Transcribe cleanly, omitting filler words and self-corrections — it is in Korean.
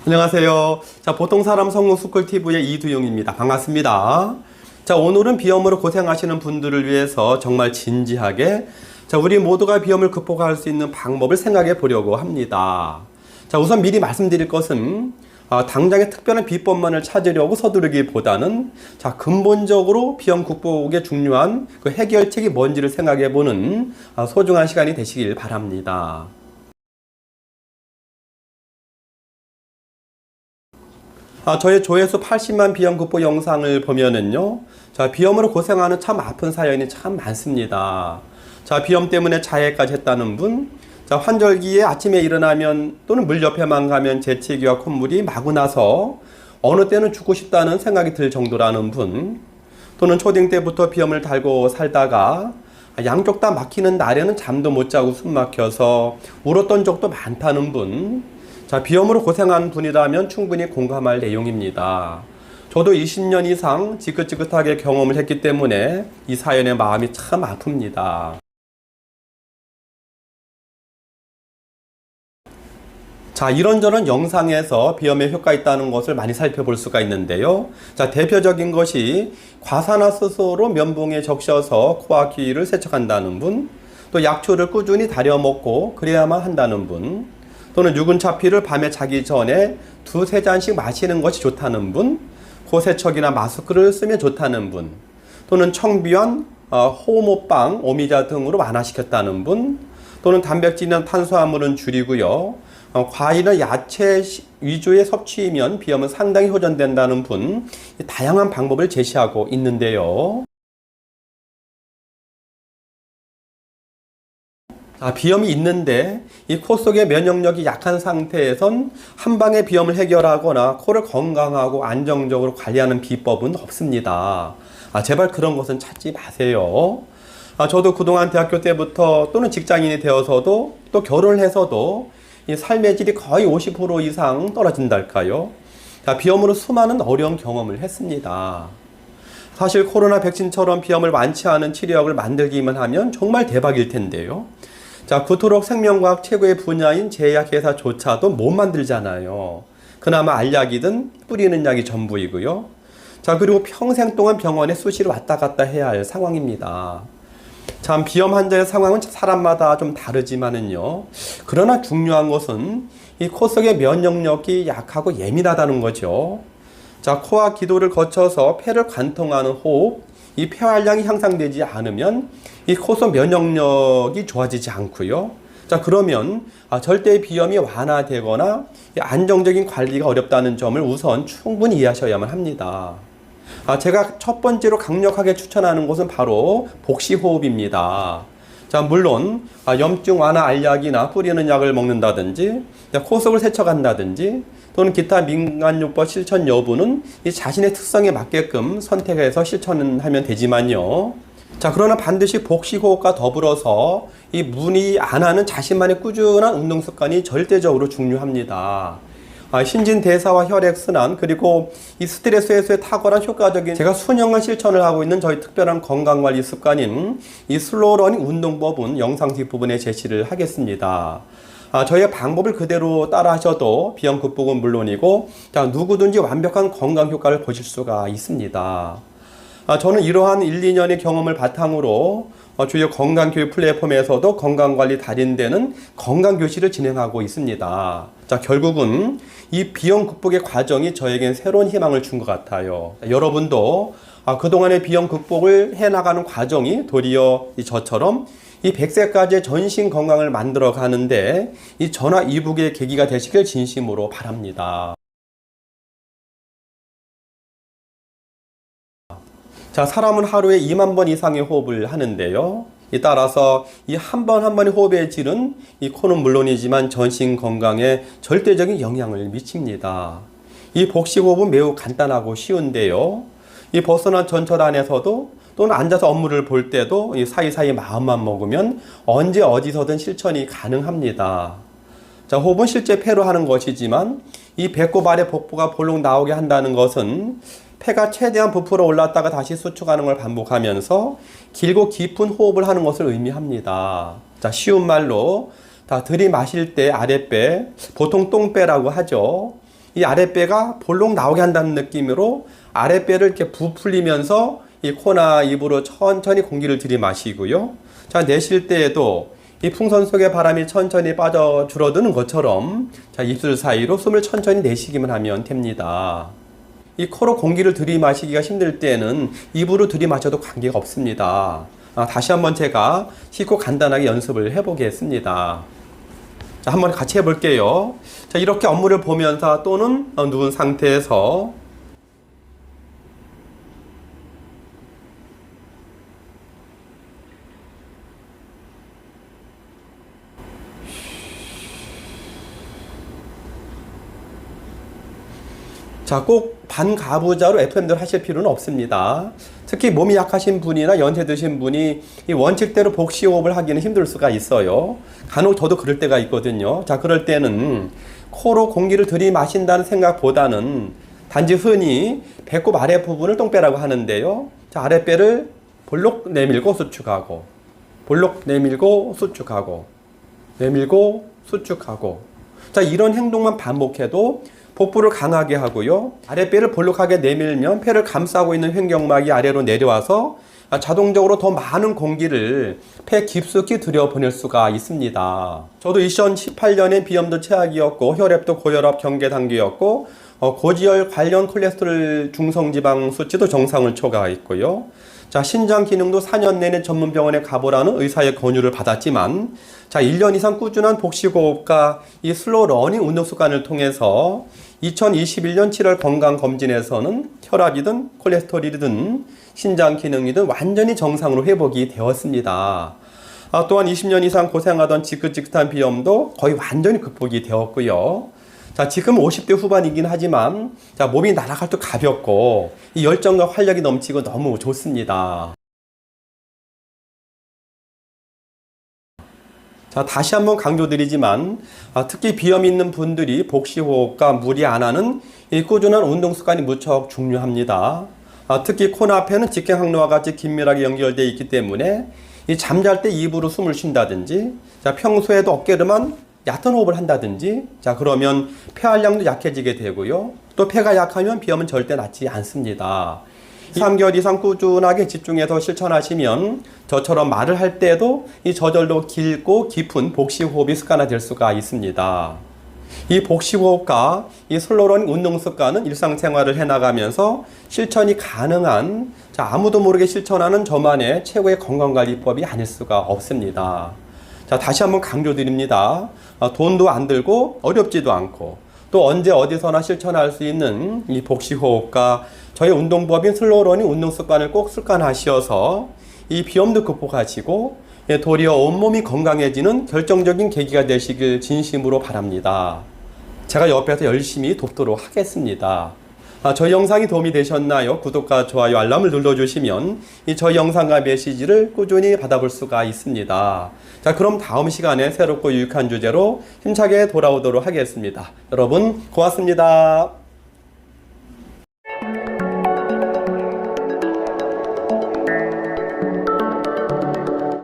안녕하세요. 자, 보통사람 성공스쿨TV의 이두용입니다. 반갑습니다. 자, 오늘은 비염으로 고생하시는 분들을 위해서 정말 진지하게 우리 모두가 비염을 극복할 수 있는 방법을 생각해 보려고 합니다. 자, 우선 미리 말씀드릴 것은 당장의 특별한 비법만을 찾으려고 서두르기보다는 근본적으로 비염 극복에 중요한 그 해결책이 뭔지를 생각해 보는 소중한 시간이 되시길 바랍니다. 저의 조회수 80만 비염 극복 영상을 보면은요, 비염으로 고생하는 참 아픈 사연이 참 많습니다. 비염 때문에 자해까지 했다는 분, 환절기에 아침에 일어나면 또는 물 옆에만 가면 재채기와 콧물이 마구 나서 어느 때는 죽고 싶다는 생각이 들 정도라는 분, 또는 초딩 때부터 비염을 달고 살다가 양쪽 다 막히는 날에는 잠도 못 자고 숨 막혀서 울었던 적도 많다는 분, 비염으로 고생한 분이라면 충분히 공감할 내용입니다. 저도 20년 이상 지긋지긋하게 경험을 했기 때문에 이 사연의 마음이 참 아픕니다. 이런저런 영상에서 비염에 효과 있다는 것을 많이 살펴볼 수가 있는데요. 대표적인 것이 과산화수소로 면봉에 적셔서 코와 귀를 세척한다는 분, 또 약초를 꾸준히 다려 먹고 그래야만 한다는 분, 또는 유근차피를 밤에 자기 전에 2-3잔씩 마시는 것이 좋다는 분, 코 세척이나 마스크를 쓰면 좋다는 분, 또는 청비환, 호모빵, 오미자 등으로 완화시켰다는 분, 또는 단백질이나 탄수화물은 줄이고요. 과일이나 야채 위주의 섭취이면 비염은 상당히 호전된다는 분, 다양한 방법을 제시하고 있는데요. 비염이 있는데 이 코 속의 면역력이 약한 상태에선 한방에 비염을 해결하거나 코를 건강하고 안정적으로 관리하는 비법은 없습니다. 제발 그런 것은 찾지 마세요. 저도 그동안 대학교 때부터 또는 직장인이 되어서도 또 결혼을 해서도 이 삶의 질이 거의 50% 이상 떨어진달까요? 비염으로 수많은 어려운 경험을 했습니다. 사실 코로나 백신처럼 비염을 완치하는 치료약을 만들기만 하면 정말 대박일 텐데요. 그토록 생명과학 최고의 분야인 제약회사조차도 못 만들잖아요. 그나마 알약이든 뿌리는 약이 전부이고요. 그리고 평생 동안 병원에 수시로 왔다 갔다 해야 할 상황입니다. 참 비염 환자의 상황은 사람마다 좀 다르지만은요. 그러나 중요한 것은 이 코 속의 면역력이 약하고 예민하다는 거죠. 코와 기도를 거쳐서 폐를 관통하는 호흡, 이 폐활량이 향상되지 않으면 이 코 속 면역력이 좋아지지 않고요. 그러면 절대 비염이 완화되거나 안정적인 관리가 어렵다는 점을 우선 충분히 이해하셔야만 합니다. 제가 첫 번째로 강력하게 추천하는 것은 바로 복식호흡입니다. 물론 염증 완화 알약이나 뿌리는 약을 먹는다든지 코 속을 세척한다든지 또는 기타 민간요법 실천 여부는 이 자신의 특성에 맞게끔 선택해서 실천하면 되지만요. 그러나 반드시 복식호흡과 더불어서 이 무리 안 하는 자신만의 꾸준한 운동 습관이 절대적으로 중요합니다. 신진대사와 혈액순환 그리고 이 스트레스 해소에 탁월한 효과적인 제가 수년간 실천을 하고 있는 저희 특별한 건강관리 습관인 이 슬로우러닝 운동법은 영상 뒷부분에 제시를 하겠습니다. 저희의 방법을 그대로 따라 하셔도 비염 극복은 물론이고 누구든지 완벽한 건강 효과를 보실 수가 있습니다. 저는 이러한 1-2년의 경험을 바탕으로 주요 건강교육 플랫폼에서도 건강관리 달인되는 건강교실을 진행하고 있습니다. 결국은 이 비염 극복의 과정이 저에겐 새로운 희망을 준 것 같아요. 여러분도 그동안의 비염 극복을 해나가는 과정이 도리어 저처럼 이 100세까지의 전신 건강을 만들어 가는데 이 전화위복의 계기가 되시길 진심으로 바랍니다. 사람은 하루에 2만 번 이상의 호흡을 하는데요. 따라서 이 한 번 한 번의 호흡의 질은 이 코는 물론이지만 전신 건강에 절대적인 영향을 미칩니다. 이 복식호흡은 매우 간단하고 쉬운데요. 이 벗어난 전철 안에서도 또는 앉아서 업무를 볼 때도 이 사이사이 마음만 먹으면 언제 어디서든 실천이 가능합니다. 호흡은 실제 폐로 하는 것이지만 이 배꼽 아래 복부가 볼록 나오게 한다는 것은 폐가 최대한 부풀어 올랐다가 다시 수축하는 걸 반복하면서 길고 깊은 호흡을 하는 것을 의미합니다. 쉬운 말로 들이마실 때 아랫배, 보통 똥배라고 하죠. 이 아랫배가 볼록 나오게 한다는 느낌으로 아랫배를 이렇게 부풀리면서 이 코나 입으로 천천히 공기를 들이마시고요. 자, 내쉴 때에도 이 풍선 속에 바람이 천천히 빠져 줄어드는 것처럼 자, 입술 사이로 숨을 천천히 내쉬기만 하면 됩니다. 이 코로 공기를 들이마시기가 힘들 때는 입으로 들이마셔도 관계가 없습니다. 다시 한번 제가 쉽고 간단하게 연습을 해보겠습니다. 자, 한번 같이 해볼게요. 자, 이렇게 업무를 보면서 또는 누운 상태에서 자, 꼭 반가부자로 FM대로 하실 필요는 없습니다. 특히 몸이 약하신 분이나 연세 드신 분이 이 원칙대로 복식호흡을 하기는 힘들 수가 있어요. 간혹 저도 그럴 때가 있거든요. 자, 그럴 때는 코로 공기를 들이마신다는 생각보다는 단지 흔히 배꼽 아래 부분을 똥배라고 하는데요. 자, 아랫배를 볼록 내밀고 수축하고, 볼록 내밀고 수축하고, 내밀고 수축하고. 자, 이런 행동만 반복해도 복부를 강하게 하고요. 아랫배를 볼록하게 내밀면 폐를 감싸고 있는 횡격막이 아래로 내려와서 자동적으로 더 많은 공기를 폐 깊숙이 들여보낼 수가 있습니다. 저도 2018년에 비염도 최악이었고 혈압도 고혈압 경계 단계였고 고지혈 관련 콜레스테롤 중성지방 수치도 정상을 초과했고요. 자, 신장 기능도 4년 내내 전문 병원에 가보라는 의사의 권유를 받았지만 자, 1년 이상 꾸준한 복식호흡과 이 슬로우 러닝 운동 습관을 통해서 2021년 7월 건강검진에서는 혈압이든 콜레스테롤이든 신장 기능이든 완전히 정상으로 회복이 되었습니다. 또한 20년 이상 고생하던 지긋지긋한 비염도 거의 완전히 극복이 되었고요. 자, 지금 50대 후반이긴 하지만 자, 몸이 날아갈 때 가볍고 이 열정과 활력이 넘치고 너무 좋습니다. 자, 다시 한번 강조드리지만 특히 비염 있는 분들이 복식호흡과 무리 안 하는 이 꾸준한 운동 습관이 무척 중요합니다. 특히 코나 폐는 직경항로와 같이 긴밀하게 연결되어 있기 때문에 이 잠잘 때 입으로 숨을 쉰다든지 자, 평소에도 어깨로만 얕은 호흡을 한다든지 자, 그러면 폐활량도 약해지게 되고요. 또 폐가 약하면 비염은 절대 낫지 않습니다. 3개월 이상 꾸준하게 집중해서 실천하시면 저처럼 말을 할 때도 이 저절로 길고 깊은 복식호흡이 습관화될 수가 있습니다. 이 복식호흡과 이 슬로우 운동 습관은 일상생활을 해나가면서 실천이 가능한 자, 아무도 모르게 실천하는 저만의 최고의 건강관리법이 아닐 수가 없습니다. 자, 다시 한번 강조드립니다. 돈도 안 들고 어렵지도 않고 또 언제 어디서나 실천할 수 있는 이 복식호흡과 저의 운동법인 슬로우 러닝 운동 습관을 꼭 습관하셔서 이 비염도 극복하시고 도리어 온몸이 건강해지는 결정적인 계기가 되시길 진심으로 바랍니다. 제가 옆에서 열심히 돕도록 하겠습니다. 저희 영상이 도움이 되셨나요? 구독과 좋아요, 알람을 눌러주시면 저희 영상과 메시지를 꾸준히 받아볼 수가 있습니다. 자, 그럼 다음 시간에 새롭고 유익한 주제로 힘차게 돌아오도록 하겠습니다. 여러분 고맙습니다.